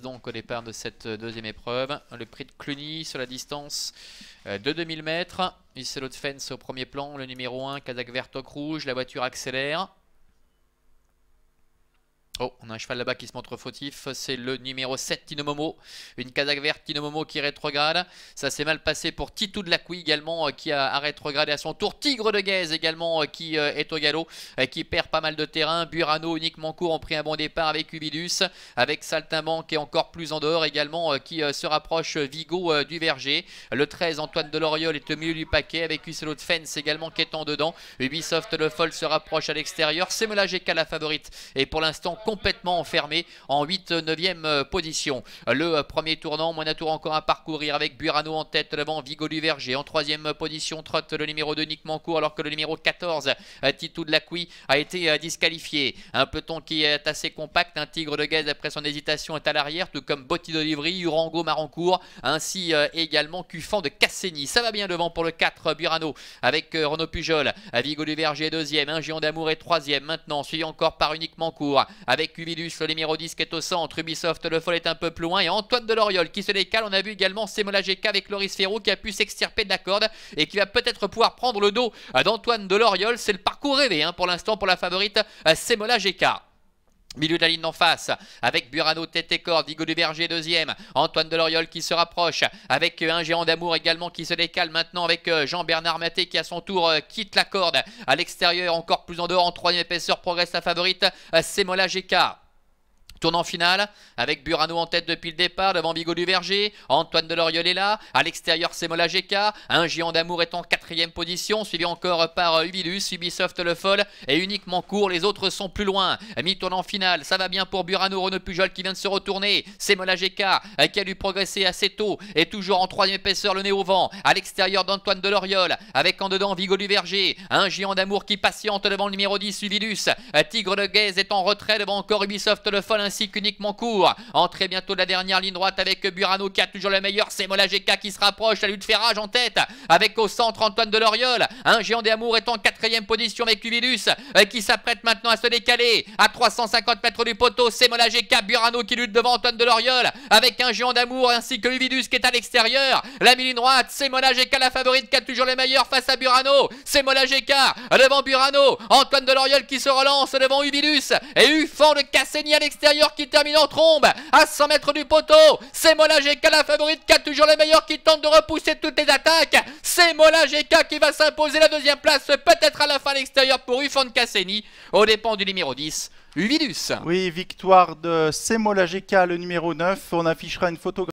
Donc au départ de cette deuxième épreuve, le prix de Cluny sur la distance de 2000 mètres. Ici Fence au premier plan, le numéro 1, Kazakh vert toque rouge, la voiture accélère. Oh, on a un cheval là-bas qui se montre fautif, c'est le numéro 7 Tinomomo, une Kazakh verte Tinomomo qui rétrograde. Ça s'est mal passé pour Titou de la Couille également qui a rétrogradé à son tour. Tigre de Guèze également qui est au galop, qui perd pas mal de terrain. Burano uniquement court, ont pris un bon départ avec Ubilus, avec Saltimbanque qui est encore plus en dehors également qui se rapproche Vigo du Verger. Le 13 Antoine Deloriol est au milieu du paquet avec Ucelot Fence également qui est en dedans. Ubisoft Le Foll se rapproche à l'extérieur. Semola GK la favorite et pour l'instant complètement enfermé en 8-9e position. Le premier tournant, Monatour encore à parcourir avec Burano en tête devant Vigo du Verger. En 3e position trotte le numéro 2 Nick Mancourt alors que le numéro 14 Titou de la Couille a été disqualifié. Un peloton qui est assez compact, un Tigre de Guèze après son hésitation est à l'arrière, tout comme Botti d'Olivry, Urango Marancourt, ainsi également Cuffan de Cassény. Ça va bien devant pour le 4 Burano avec Renaud Pujol, Vigo du Verger 2e, un Géant d'Amour est 3e maintenant, suivi encore par Unique Mancourt avec Ubilus, le numéro 10 qui est au centre. Ubisoft Le Foll est un peu plus loin et Antoine Deloriol qui se décale. On a vu également Semola GK avec Loris Ferrou qui a pu s'extirper de la corde et qui va peut-être pouvoir prendre le dos d'Antoine Deloriol. C'est le parcours rêvé pour l'instant pour la favorite Semola GK. Milieu de la ligne d'en face avec Burano tête et corde, Vigo du Verger 2e, Antoine Deloriol qui se rapproche avec un Géant d'Amour également qui se décale maintenant avec Jean-Bernard Maté qui à son tour quitte la corde à l'extérieur, encore plus en dehors en 3e épaisseur, progresse la favorite Semola GK. Tournant final avec Burano en tête depuis le départ devant Vigo du Verger. Antoine Deloriol est là. À l'extérieur, Semola GK. Un Géant d'Amour est en 4e position, suivi encore par Ubilus, Ubisoft Le Foll et Unique Mancourt. Les autres sont plus loin. Mi-tournant final, ça va bien pour Burano. Renaud Pujol qui vient de se retourner. Semola GK qui a dû progresser assez tôt et toujours en 3e épaisseur, le nez au vent. À l'extérieur d'Antoine Deloriol avec en dedans Vigo du Verger. Un Géant d'Amour qui patiente devant le numéro 10, Ubilus. Tigre de Guèze est en retrait devant encore Ubisoft Le Foll ainsi qu'uniquement court. Entrée bientôt de la dernière ligne droite avec Burano qui a toujours le meilleur. Semola GK qui se rapproche, la lutte fait rage en tête avec au centre Antoine Deloriol. Un Géant d'Amour est en 4e position avec Ubilus qui s'apprête maintenant à se décaler à 350 mètres du poteau. Semola GK, Burano qui lutte devant Antoine Deloriol avec un Géant d'Amour ainsi que Ubilus qui est à l'extérieur. La ligne droite, Semola GK la favorite qui a toujours le meilleur face à Burano. Semola GK devant Burano, Antoine Deloriol qui se relance devant Ubilus et Ufan de Cassény à l'extérieur qui termine en trombe à 100 mètres du poteau. Semola GK la favorite qui a toujours les meilleurs qui tente de repousser toutes les attaques. Semola GK qui va s'imposer la 2e place peut-être à la fin à l'extérieur pour Ufan de Cassény aux dépens du numéro 10 Ubilus. Oui, victoire de Semola GK le numéro 9. On affichera une photographie